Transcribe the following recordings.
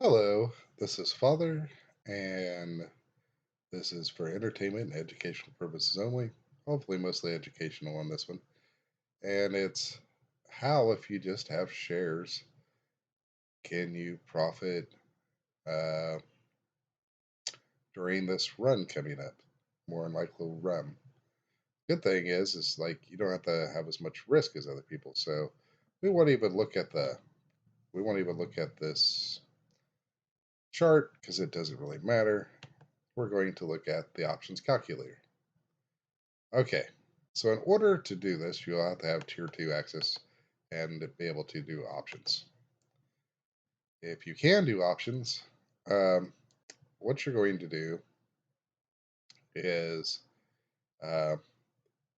Hello, this is Father, and this is for entertainment and educational purposes only. Hopefully, mostly educational on this one. And it's how, if you just have shares, can you profit uh, during this run coming up? More than likely run. Good thing is like you don't have to have as much risk as other people. So we won't even look at this chart because it doesn't really matter. We're going to look at the options calculator. Okay, so in order to do this, you'll have to have tier 2 access and be able to do options. If you can do options, um, what you're going to do is uh,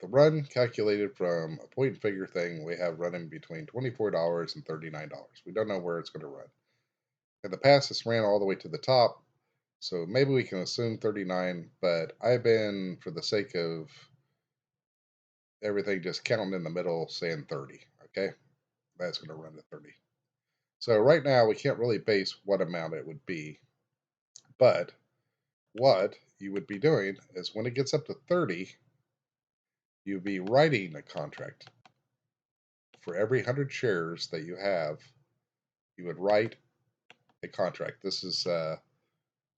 the run calculated from a point and figure thing we have running between $24 and $39. We don't know where it's going to run. In the past, it's ran all the way to the top, so maybe we can assume 39, but I've been, for the sake of everything, just counting in the middle, saying 30. Okay, that's going to run to 30. So right now we can't really base what amount it would be, but what you would be doing is when it gets up to 30, you'd be writing a contract. For every 100 shares that you have, you would write a contract. This is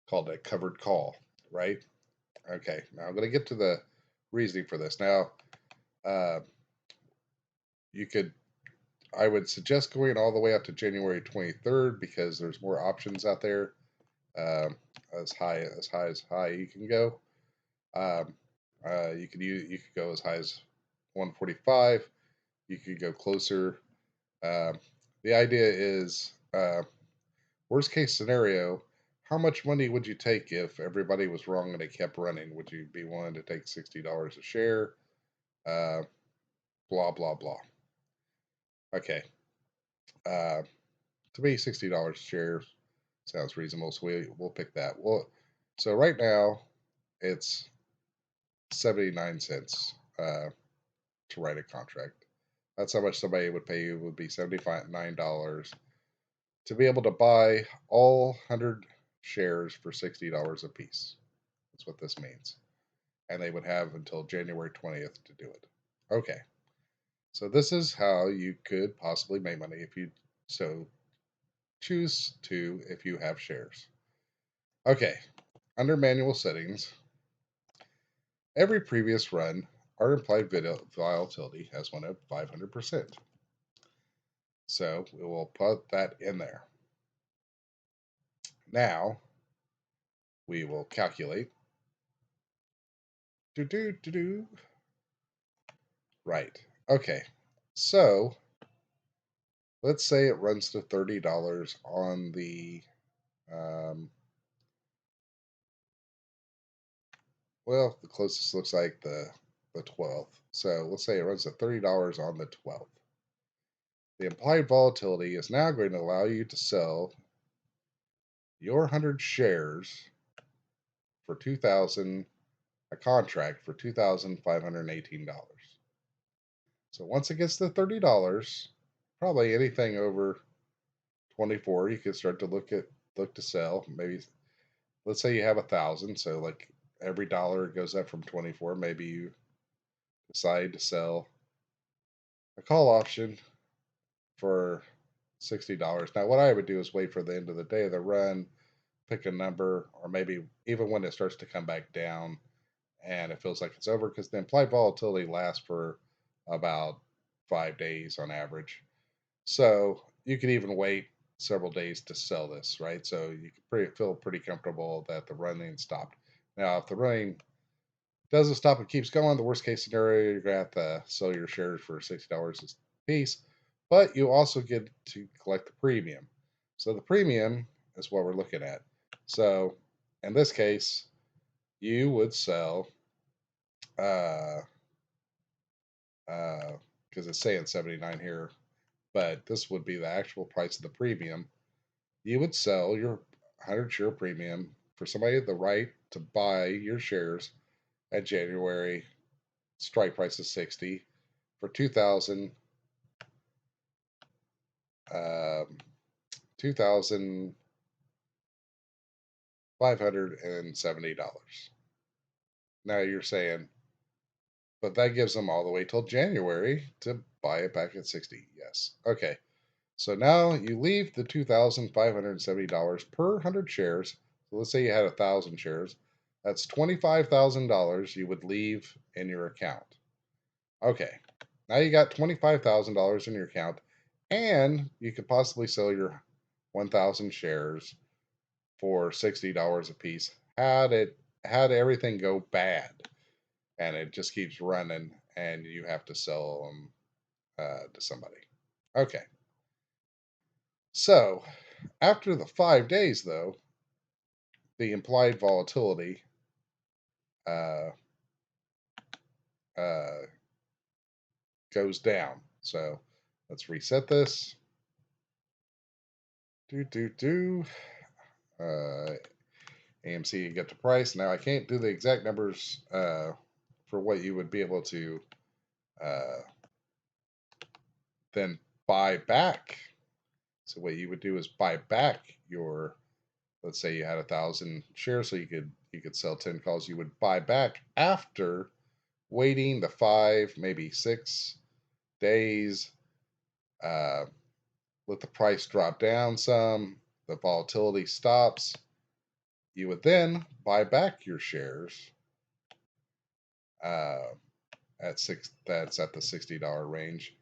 called a covered call, right? Okay, now I'm going to get to the reasoning for this. Now, uh, you could, I would suggest going all the way up to January 23rd because there's more options out there. Um, as high you can go. Um, you could go as high as 145. You could go closer. Um, the idea is worst case scenario. How much money would you take if everybody was wrong and it kept running? Would you be willing to take $60 a share? Uh, blah blah blah. Okay. Uh, to me, $60 a share sounds reasonable, so we'll pick that. Well, so right now it's 79 cents to write a contract. That's how much somebody would pay you, would be $79 to be able to buy all 100 shares for $60 a piece. That's what this means. And they would have until January 20th to do it. Okay. So this is how you could possibly make money if you so choose to, if you have shares. Okay. Under manual settings, every previous run, our implied volatility has went up 500%. So we will put that in there. Now we will calculate. Do do do do. Right. Okay. So let's say it runs to $30 on the well, the closest looks like the 12th. So let's say it runs to $30 on the 12th. The implied volatility is now going to allow you to sell your 100 shares for 2000, a contract for $2,518. So once it gets to $30, probably anything over 24, you could start to look to sell. Maybe let's say you have 1,000, so like every dollar goes up from 24. Maybe you decide to sell a call option for $60. Now, what I would do is wait for the end of the day of the run, pick a number, or maybe even when it starts to come back down and it feels like it's over, because the implied volatility lasts for about 5 days on average. So you could even wait several days to sell this, right? So you can feel pretty comfortable that the running stopped. Now, if the running doesn't stop and keeps going, the worst case scenario, you're going to have to sell your shares for $60 a piece, but you also get to collect the premium. So the premium is what we're looking at. So in this case, you would sell, uh, because it's saying 79 here, but this would be the actual price of the premium. You would sell your 100 share premium for somebody the right to buy your shares at January. Strike price is 60 for 2000 um, 2000 $570. Now you're saying, but that gives them all the way till January to buy it back at 60. Yes. Okay. So now you leave the $2,570 per 100 shares. So let's say you had 1,000 shares. That's $25,000 you would leave in your account. Okay. Now you got $25,000 in your account, and you could possibly sell your 1,000 shares for $60 a piece. Had everything go bad, and it just keeps running, and you have to sell them to somebody. Okay. So after the 5 days, though, the implied volatility uh, uh, goes down. So let's reset this. Do. AMC, get the price. Now I can't do the exact numbers for what you would be able to uh, then buy back. So what you would do is buy back your, let's say you had 1,000 shares, so you could sell 10 calls. You would buy back after waiting the 5, maybe 6 days. Uh, let the price drop down some. The volatility stops. You would then buy back your shares uh, at six. That's at the $60 range,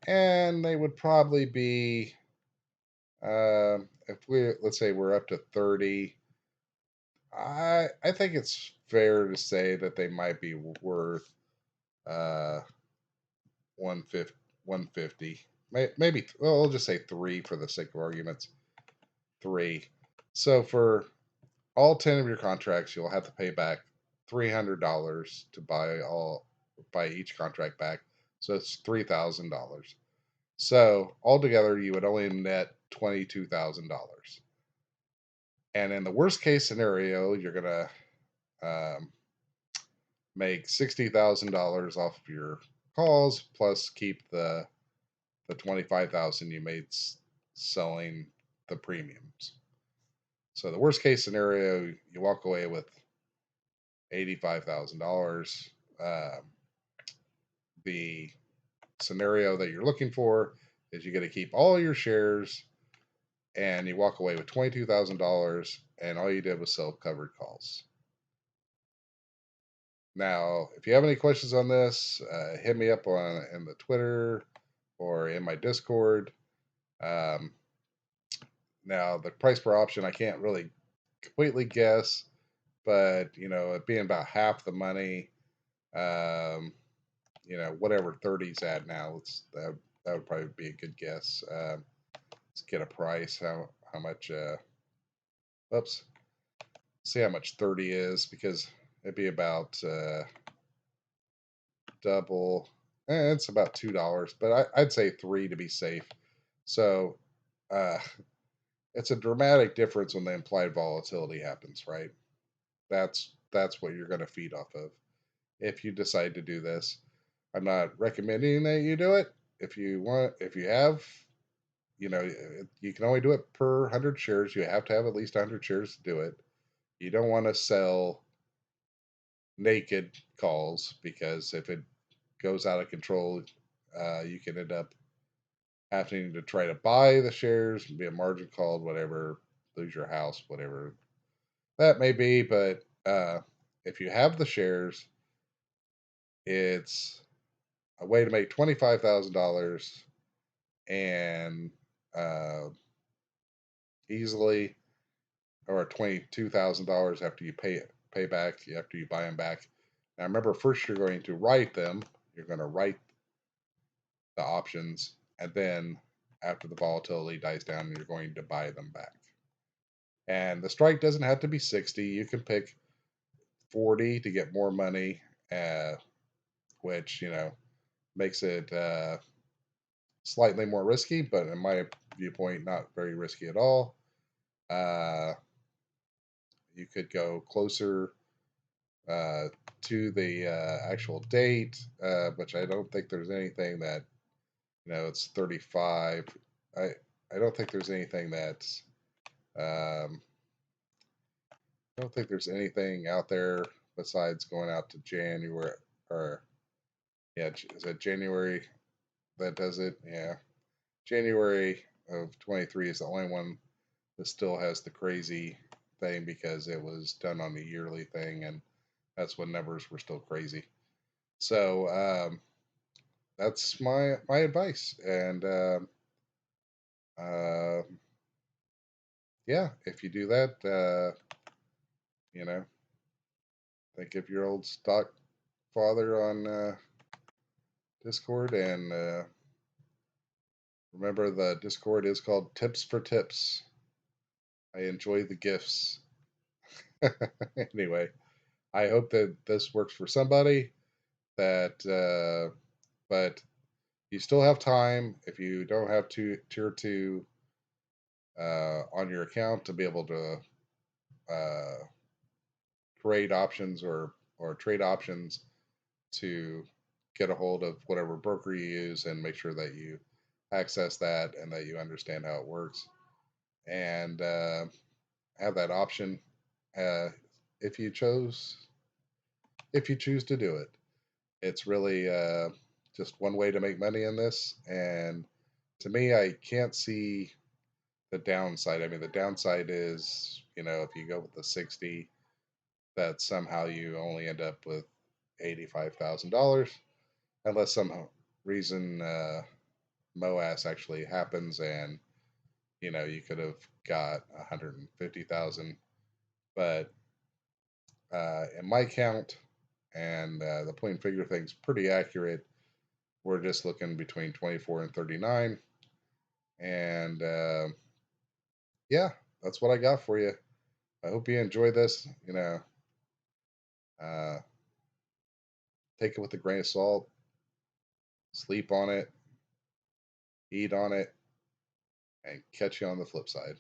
and they would probably be. If let's say we're up to 30, I think it's fair to say that they might be worth uh 150. 150. Maybe, well, we'll just say 3 for the sake of arguments. 3. So for all 10 of your contracts, you'll have to pay back $300 to buy each contract back. So it's $3,000. So altogether, you would only net $22,000. And in the worst case scenario, you're gonna um, make $60,000 off of your calls, plus keep the 25,000 you made selling the premiums. So the worst case scenario, you walk away with $85,000. The scenario that you're looking for is you get to keep all your shares, and you walk away with $22,000, and all you did was sell covered calls. Now, if you have any questions on this, hit me up in the Twitter or in my Discord. Um, Now, the price per option, I can't really completely guess, but it being about half the money, um, whatever 30's at now, that would probably be a good guess. Let's get a price. How much? Oops. See how much 30 is, because it'd be about double. It's about $2, but I'd say 3 to be safe. So uh, it's a dramatic difference when the implied volatility happens, right? That's what you're going to feed off of if you decide to do this. I'm not recommending that you do it. If you have, you can only do it per 100 shares. You have to have at least 100 shares to do it. You don't want to sell naked calls, because if it goes out of control, you can end up having to try to buy the shares, be a margin call, whatever, lose your house, whatever that may be. But if you have the shares, it's a way to make $25,000 and uh, easily, or $22,000 after you pay back, after you buy them back. Now remember, first you're going to write them. You're going to write the options, and then after the volatility dies down, you're going to buy them back. And the strike doesn't have to be 60. You can pick 40 to get more money, which makes it slightly more risky, but in my viewpoint, not very risky at all. You could go closer to the actual date, which I don't think there's anything that, it's 35. I don't think there's anything that's I don't think there's anything out there besides going out to January, or yeah, is it January that does it? Yeah, January of 23 is the only one that still has the crazy thing because it was done on a yearly thing, and that's when numbers were still crazy. So that's my advice, and uh, yeah, if you do that, you know, think of your old stock father on Discord, and remember the Discord is called Tips for Tips. I enjoy the gifts. Anyway, I hope that this works for somebody. That, but you still have time if you don't have tier two on your account to be able to uh, create options or trade options to get a hold of whatever broker you use and make sure that you access that and that you understand how it works and have that option uh, if you chose if you choose to do it. It's really just one way to make money in this, and to me, I can't see the downside. I mean, the downside is, if you go with the 60, that somehow you only end up with $85,000, unless some reason MOAS actually happens, and you could have got 150,000. But in my count, and the point figure thing's pretty accurate. We're just looking between 24 and 39, and yeah, that's what I got for you. I hope you enjoy this. Uh, take it with a grain of salt. Sleep on it, eat on it, and catch you on the flip side.